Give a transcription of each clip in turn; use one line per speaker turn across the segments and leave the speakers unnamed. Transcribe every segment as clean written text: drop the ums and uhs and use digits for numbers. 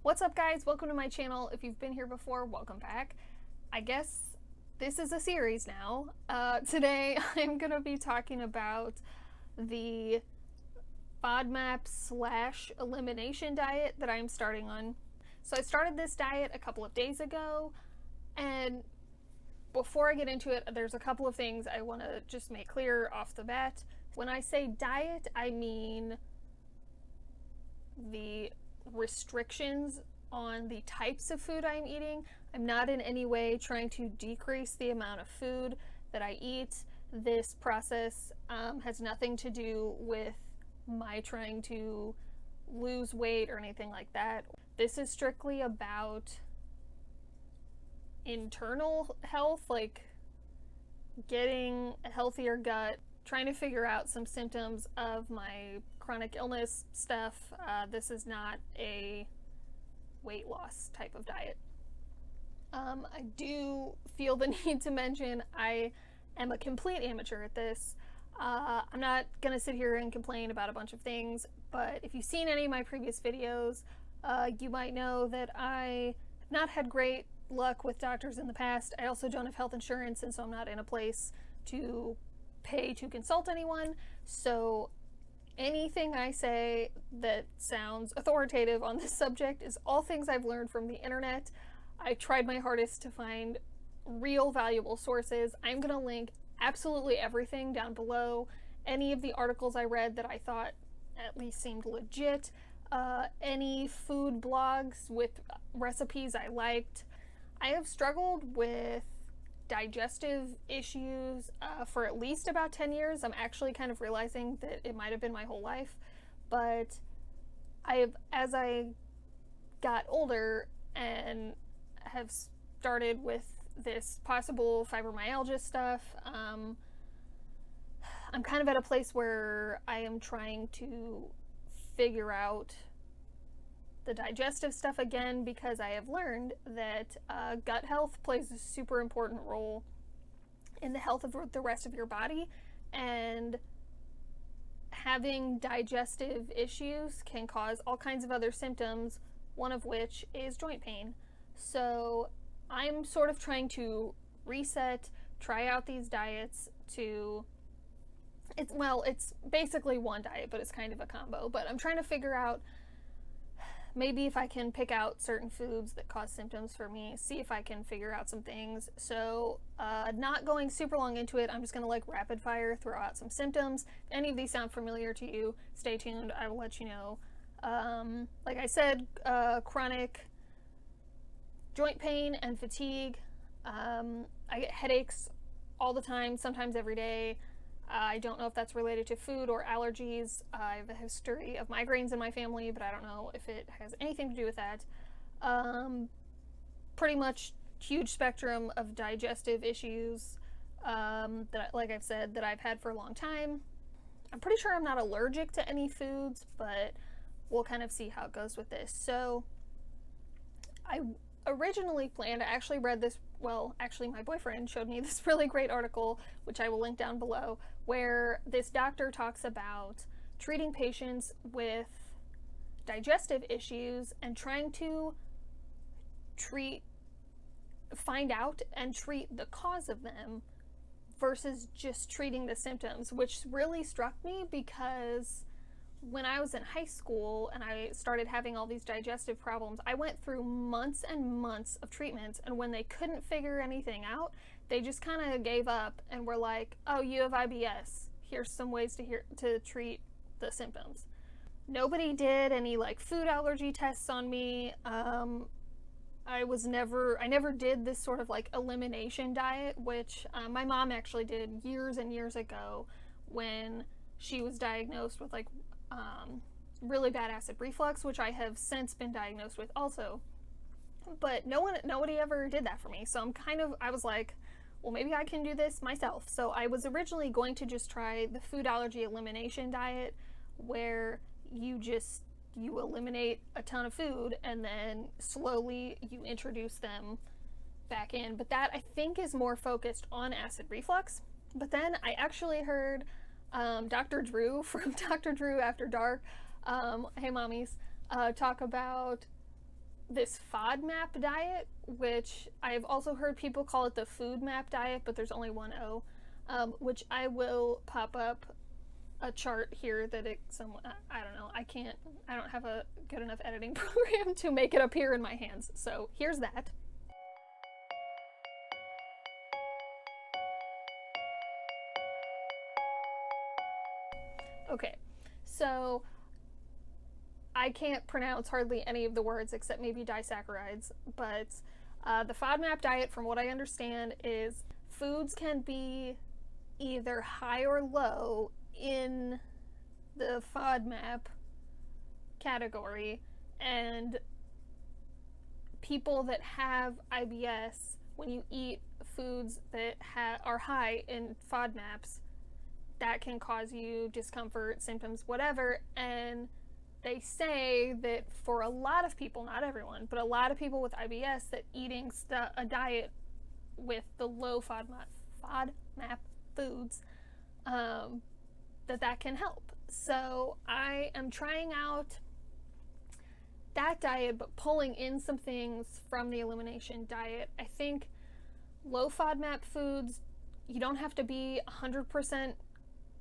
What's up, guys? Welcome to my channel. If you've been here before, welcome back. I guess this is a series now. Today I'm going to be talking about the FODMAP / elimination diet that I'm starting on. So I started this diet a couple of days ago, and before I get into it, there's a couple of things I want to just make clear off the bat. When I say diet, I mean the restrictions on the types of food I'm eating. I'm not in any way trying to decrease the amount of food that I eat. This process has nothing to do with my trying to lose weight or anything like that. This is strictly about internal health, like getting a healthier gut, trying to figure out some symptoms of my chronic illness stuff. This is not a weight loss type of diet. I do feel the need to mention I am a complete amateur at this. I'm not gonna sit here and complain about a bunch of things, but if you've seen any of my previous videos, you might know that I have not had great luck with doctors in the past. I also don't have health insurance, and so I'm not in a place to pay to consult anyone. So anything I say that sounds authoritative on this subject is all things I've learned from the internet. I tried my hardest to find real valuable sources. I'm going to link absolutely everything down below. Any of the articles I read that I thought at least seemed legit, any food blogs with recipes I liked. I have struggled with digestive issues for at least about 10 years. I'm actually kind of realizing that it might have been my whole life, but as I got older and have started with this possible fibromyalgia stuff, I'm kind of at a place where I am trying to figure out the digestive stuff again, because I have learned that gut health plays a super important role in the health of the rest of your body, and having digestive issues can cause all kinds of other symptoms, one of which is joint pain. So I'm sort of trying to reset, try out these diets to, it's basically one diet, but it's kind of a combo, but I'm trying to figure out maybe if I can pick out certain foods that cause symptoms for me, see if I can figure out some things. So not going super long into it, I'm just going to rapid fire throw out some symptoms. If any of these sound familiar to you, stay tuned, I will let you know. Like I said, chronic joint pain and fatigue. I get headaches all the time, sometimes every day. I don't know if that's related to food or allergies. I have a history of migraines in my family, but I don't know if it has anything to do with that. Pretty much huge spectrum of digestive issues that, like I've said, that I've had for a long time. I'm pretty sure I'm not allergic to any foods, but we'll kind of see how it goes with this. So I originally planned, I actually read this, well, actually my boyfriend showed me this really great article, which I will link down below, where this doctor talks about treating patients with digestive issues and trying to find out and treat the cause of them versus just treating the symptoms, which really struck me because when I was in high school and I started having all these digestive problems, I went through months and months of treatments, and when they couldn't figure anything out, they just kind of gave up and were like, oh, you have IBS. Here's some ways to treat the symptoms. Nobody did any food allergy tests on me. I never did this sort of elimination diet, which my mom actually did years and years ago when she was diagnosed with really bad acid reflux, which I have since been diagnosed with also. But nobody ever did that for me. So I was like, well, maybe I can do this myself. So I was originally going to just try the food allergy elimination diet, where you you eliminate a ton of food and then slowly you introduce them back in. But that, I think, is more focused on acid reflux. But then I actually heard Dr. Drew from Dr. Drew After Dark, hey mommies, talk about this FODMAP diet, which I've also heard people call it the FODMAP diet, but there's only one O, which I will pop up a chart here that it I don't know, I don't have a good enough editing program to make it appear in my hands. So here's that. Okay, so I can't pronounce hardly any of the words except maybe disaccharides, but the FODMAP diet, from what I understand, is foods can be either high or low in the FODMAP category, and people that have IBS, when you eat foods that are high in FODMAPs, that can cause you discomfort, symptoms, whatever. And they say that for a lot of people, not everyone, but a lot of people with IBS, that eating a diet with the low FODMAP foods, that can help. So I am trying out that diet, but pulling in some things from the elimination diet. I think low FODMAP foods, you don't have to be 100%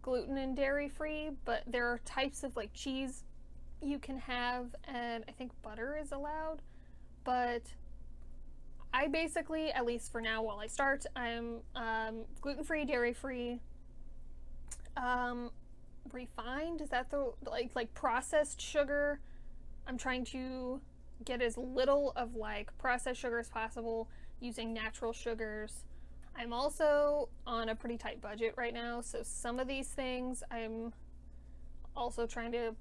gluten and dairy free, but there are types of like cheese you can have, and I think butter is allowed. But I basically, at least for now while I start, I'm gluten-free, dairy-free, refined, is that the like processed sugar? I'm trying to get as little of like processed sugar as possible, using natural sugars. I'm also on a pretty tight budget right now, so some of these things I'm also trying to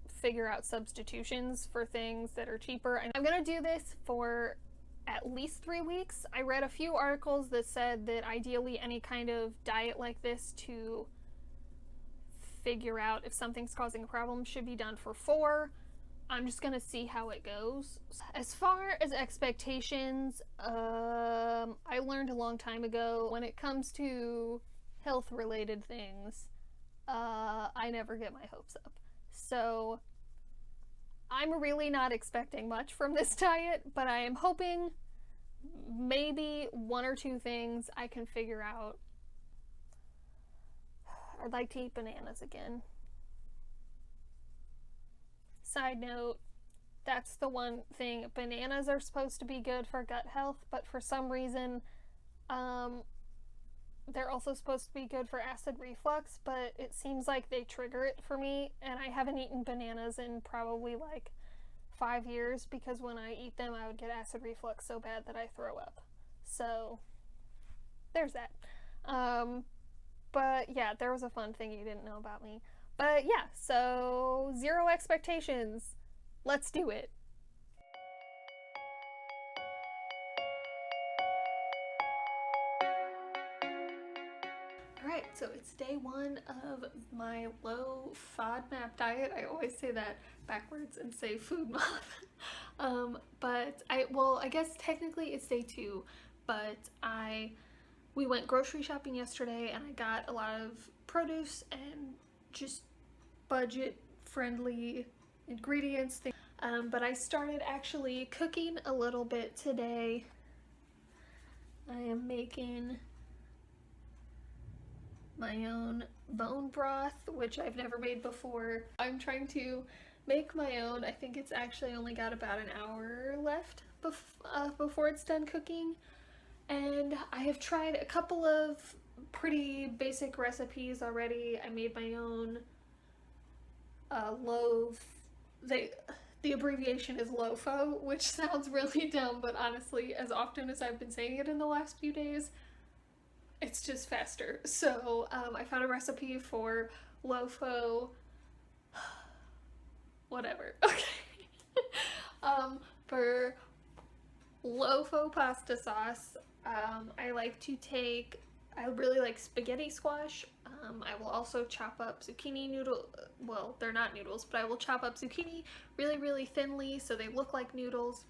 figure out substitutions for things that are cheaper. I'm gonna do this for at least 3 weeks. I read a few articles that said that ideally any kind of diet like this to figure out if something's causing a problem should be done for 4. I'm just gonna see how it goes. As far as expectations, I learned a long time ago, when it comes to health related things, I never get my hopes up. So I'm really not expecting much from this diet, but I am hoping maybe 1 or 2 things I can figure out. I'd like to eat bananas again. Side note, that's the one thing. Bananas are supposed to be good for gut health, but for some reason, they're also supposed to be good for acid reflux, but it seems like they trigger it for me, and I haven't eaten bananas in probably like 5 years, because when I eat them, I would get acid reflux so bad that I throw up. So, there's that. But yeah, there was a fun thing you didn't know about me. But yeah, so 0 expectations. Let's do it. Alright, so it's day 1 of my low FODMAP diet. I always say that backwards and say FODMAP. But I guess technically it's day 2, but we went grocery shopping yesterday and I got a lot of produce and just budget friendly ingredients. But I started actually cooking a little bit today. I am making my own bone broth, which I've never made before. I'm trying to make my own. I think it's actually only got about an hour left before it's done cooking. And I have tried a couple of pretty basic recipes already. I made my own the abbreviation is LowFO, which sounds really dumb, but honestly, as often as I've been saying it in the last few days, it's just faster. So I found a recipe for LowFO, whatever, okay. For LowFO pasta sauce, I like to take I really like spaghetti squash. I will also chop up zucchini noodle, well, they're not noodles, but I will chop up zucchini really, really thinly so they look like noodles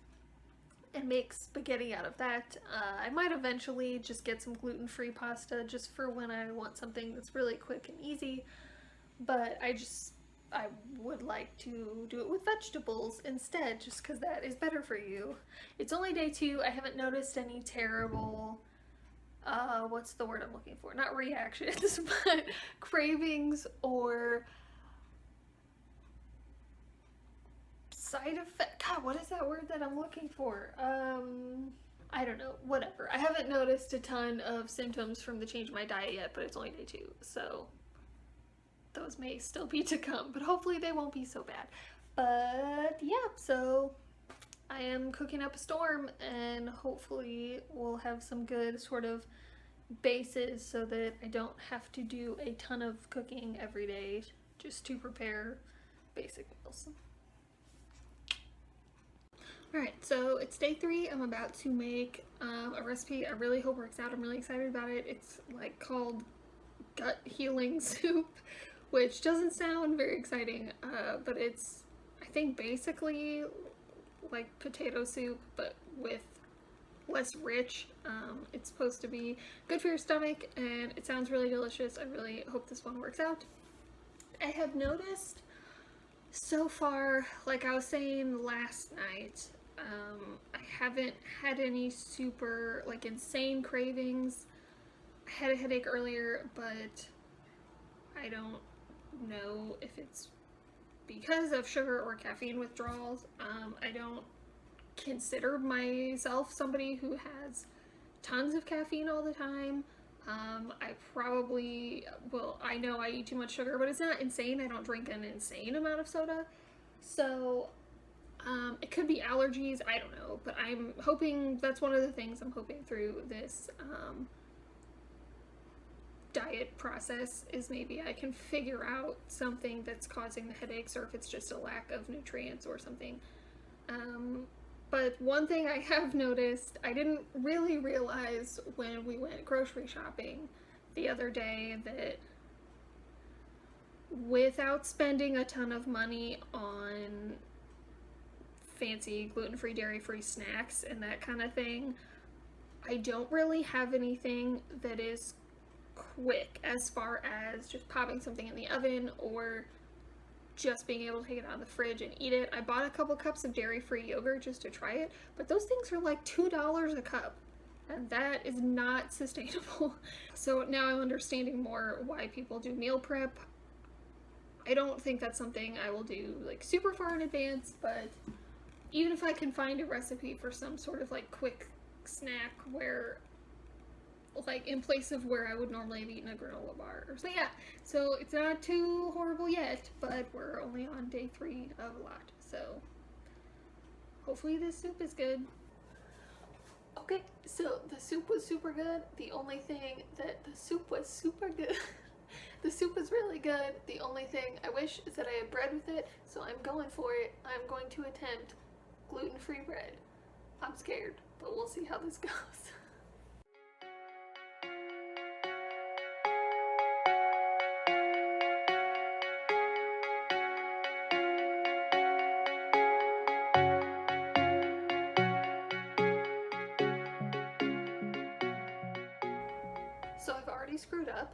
and make spaghetti out of that. I might eventually just get some gluten-free pasta just for when I want something that's really quick and easy, but I would like to do it with vegetables instead, just because that is better for you. It's only day 2. I haven't noticed any terrible, what's the word I'm looking for? Not reactions, but cravings or side effect. God, what is that word that I'm looking for? I don't know, whatever. I haven't noticed a ton of symptoms from the change in my diet yet, but it's only day 2, so those may still be to come, but hopefully they won't be so bad. But yeah, so I am cooking up a storm, and hopefully we'll have some good sort of bases so that I don't have to do a ton of cooking every day just to prepare basic meals. Alright, so it's day 3. I'm about to make a recipe I really hope works out. I'm really excited about it. It's like called gut healing soup, which doesn't sound very exciting, but it's, I think, basically like potato soup, but with less rich. It's supposed to be good for your stomach, and it sounds really delicious. I really hope this one works out. I have noticed so far, like I was saying last night, I haven't had any super, like, insane cravings. I had a headache earlier, but I don't know if it's because of sugar or caffeine withdrawals. I don't consider myself somebody who has tons of caffeine all the time. I probably, well, I know I eat too much sugar, but it's not insane. I don't drink an insane amount of soda. So, it could be allergies, I don't know, but I'm hoping, that's one of the things I'm hoping through this, diet process, is maybe I can figure out something that's causing the headaches, or if it's just a lack of nutrients or something. But one thing I have noticed, I didn't really realize when we went grocery shopping the other day, that without spending a ton of money on fancy gluten-free, dairy-free snacks and that kind of thing, I don't really have anything that is quick as far as just popping something in the oven or just being able to take it out of the fridge and eat it. I bought a couple cups of dairy-free yogurt just to try it, but those things are like $2 a cup, and that is not sustainable. So now I'm understanding more why people do meal prep. I don't think that's something I will do like super far in advance, but even if I can find a recipe for some sort of like quick snack where, like, in place of where I would normally have eaten a granola bar. So yeah, so it's not too horrible yet, but we're only on day 3 of a lot, so hopefully this soup is good. Okay, so the soup was super good. The only thing that the soup was super good. The soup was really good. The only thing I wish is that I had bread with it, so I'm going for it. I'm going to attempt gluten-free bread. I'm scared, but we'll see how this goes. So I've already screwed up.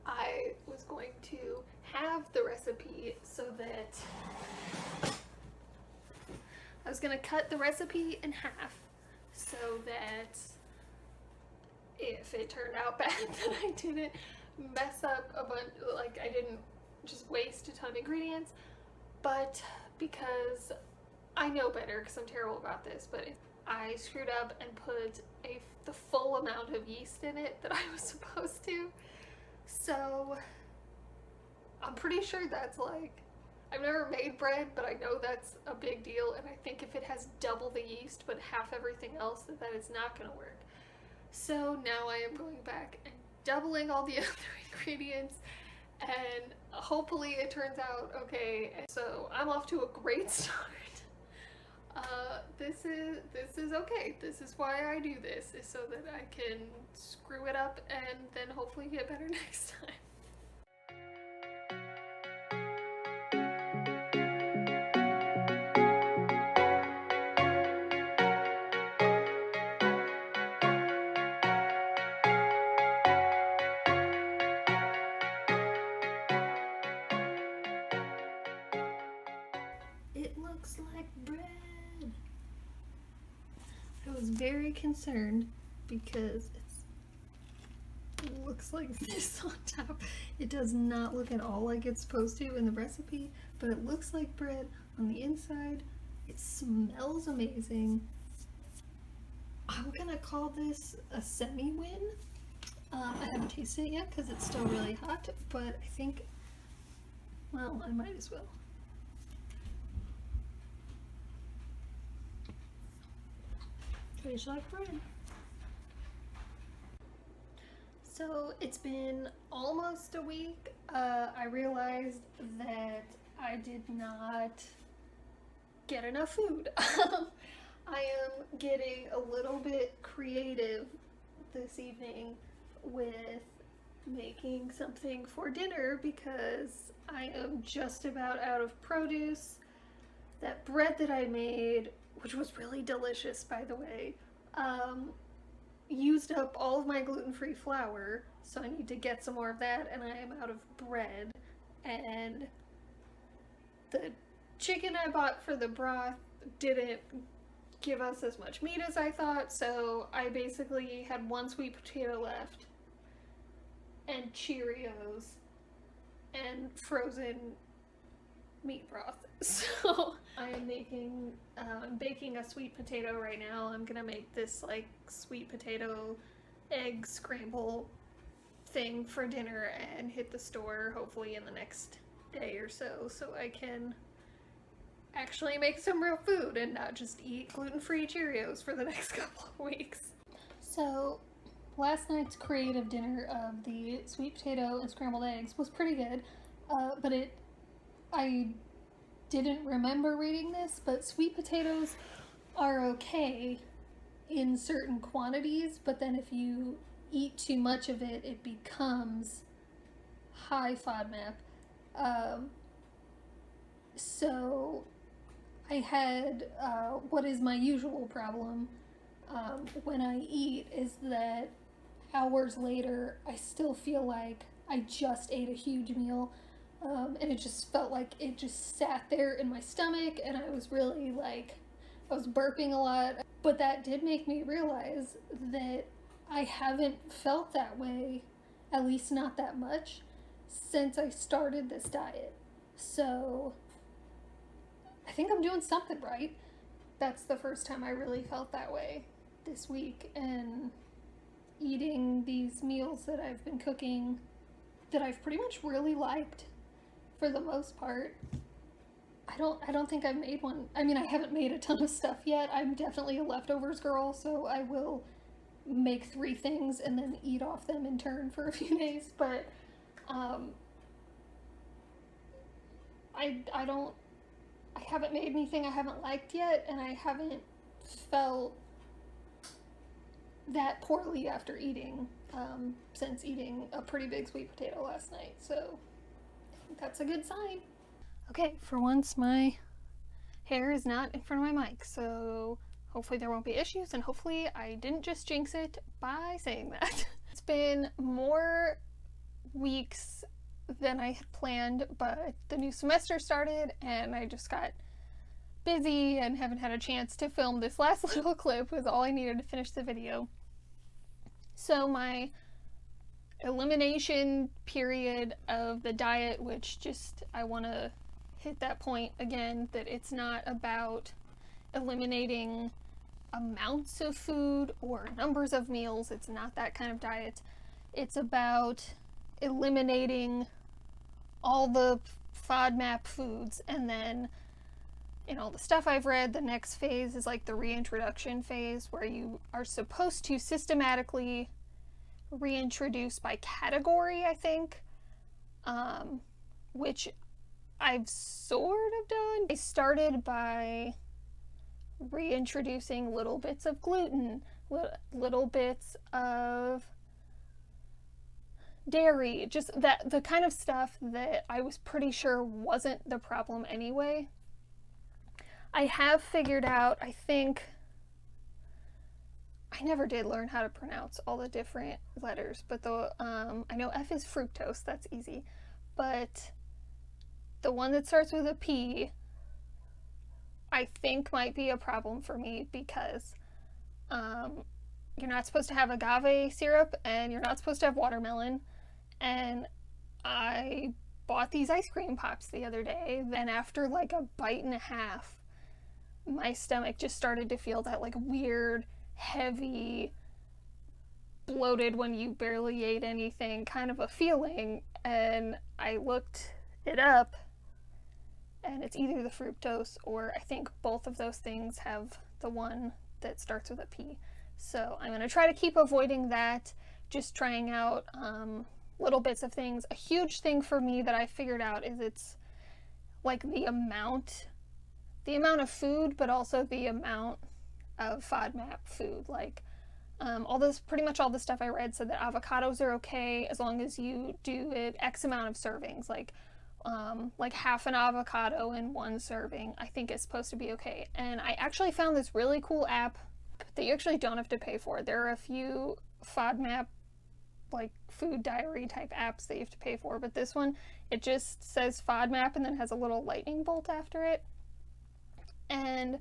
I was going to have the recipe so that I was going to cut the recipe in half so that if it turned out bad that I didn't mess up a bunch, like I didn't just waste a ton of ingredients, but because I know better, because I'm terrible about this, but I screwed up and put the full amount of yeast in it that I was supposed to. So I'm pretty sure that's like, I've never made bread, but I know that's a big deal, and I think if it has double the yeast but half everything else, that is not going to work. So now I am going back and doubling all the other ingredients, and hopefully it turns out okay. So I'm off to a great start. this is okay. This is why I do this, is so that I can screw it up and then hopefully get better next time. It looks like bread. I was very concerned because it looks like this on top. It does not look at all like it's supposed to in the recipe, but it looks like bread on the inside. It smells amazing. I'm gonna call this a semi-win. I haven't tasted it yet because it's still really hot, but I think, well, I might as well. Tastes like bread. So it's been almost a week. I realized that I did not get enough food. I am getting a little bit creative this evening with making something for dinner because I am just about out of produce. That bread that I made, which was really delicious by the way, used up all of my gluten-free flour, so I need to get some more of that, and I am out of bread. And the chicken I bought for the broth didn't give us as much meat as I thought, so I basically had one sweet potato left and Cheerios and frozen meat broth. So I am baking a sweet potato right now. I'm gonna make this like sweet potato egg scramble thing for dinner and hit the store hopefully in the next day or so I can actually make some real food and not just eat gluten-free Cheerios for the next couple of weeks. So last night's creative dinner of the sweet potato and scrambled eggs was pretty good, but I didn't remember reading this, but sweet potatoes are okay in certain quantities, but then if you eat too much of it, it becomes high FODMAP. So I had what is my usual problem when I eat is that hours later I still feel like I just ate a huge meal. And it just felt like it just sat there in my stomach, and I was really like, I was burping a lot. But that did make me realize that I haven't felt that way, at least not that much, since I started this diet. So I think I'm doing something right. That's the first time I really felt that way this week, and eating these meals that I've been cooking that I've pretty much really liked. For the most part, I don't think I've made one. I mean, I haven't made a ton of stuff yet. I'm definitely a leftovers girl, so I will make 3 things and then eat off them in turn for a few days. But I haven't made anything I haven't liked yet, and I haven't felt that poorly after eating since eating a pretty big sweet potato last night. So that's a good sign. Okay, for once my hair is not in front of my mic, so hopefully there won't be issues, and hopefully I didn't just jinx it by saying that. It's been more weeks than I had planned, but the new semester started and I just got busy and haven't had a chance to film this last little clip. Was all I needed to finish the video. So my elimination period of the diet, which just, I want to hit that point again, that it's not about eliminating amounts of food or numbers of meals. It's not that kind of diet. It's about eliminating all the FODMAP foods, and then in all the stuff I've read, the next phase is like the reintroduction phase, where you are supposed to systematically reintroduce by category, I think, which I've sort of done. I started by reintroducing little bits of gluten, little bits of dairy, just that the kind of stuff that I was pretty sure wasn't the problem anyway. I have figured out, I think, I never did learn how to pronounce all the different letters, but I know F is fructose, that's easy, but the one that starts with a P, I think might be a problem for me because you're not supposed to have agave syrup and you're not supposed to have watermelon. And I bought these ice cream pops the other day, and after like a bite and a half, my stomach just started to feel that like weird, heavy, bloated when you barely ate anything kind of a feeling. And I looked it up, and it's either the fructose or I think both of those things have the one that starts with a P. So I'm going to try to keep avoiding that, just trying out little bits of things. A huge thing for me that I figured out is it's like the amount of food, but also the amount of FODMAP food. Like pretty much all the stuff I read said that avocados are okay as long as you do it X amount of servings, like half an avocado in one serving, I think is supposed to be okay. And I actually found this really cool app that you actually don't have to pay for. There are a few FODMAP, like food diary type apps that you have to pay for, but this one, it just says FODMAP and then has a little lightning bolt after it. And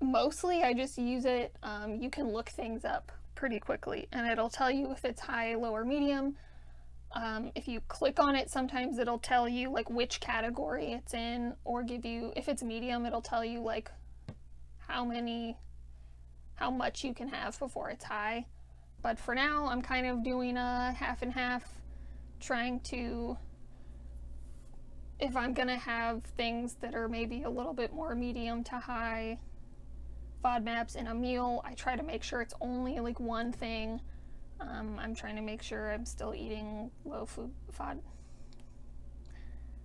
mostly I just use it, you can look things up pretty quickly and it'll tell you if it's high, low, or medium. If you click on it, sometimes it'll tell you like which category it's in, or give you, if it's medium, it'll tell you like how much you can have before it's high. But for now, I'm kind of doing a half and half, trying to, if I'm gonna have things that are maybe a little bit more medium to high FODMAPs in a meal, I try to make sure it's only like one thing. I'm trying to make sure I'm still eating low FOD.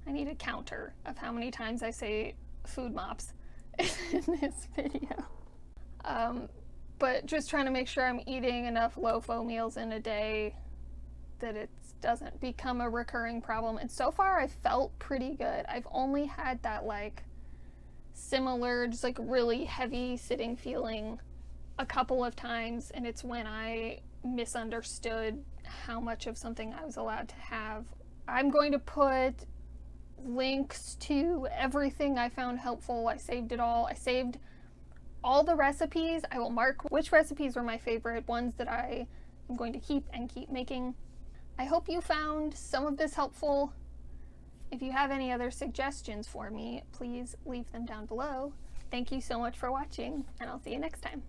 I need a counter of how many times I say FODMAPs in this video. But just trying to make sure I'm eating enough LowFO meals in a day that it doesn't become a recurring problem. And so far I felt pretty good. I've only had that like similar, just like really heavy sitting feeling a couple of times, and it's when I misunderstood how much of something I was allowed to have. I'm going to put links to everything I found helpful. I saved it all. I saved all the recipes. I will mark which recipes were my favorite, ones that I am going to keep making. I hope you found some of this helpful. If you have any other suggestions for me, please leave them down below. Thank you so much for watching, and I'll see you next time.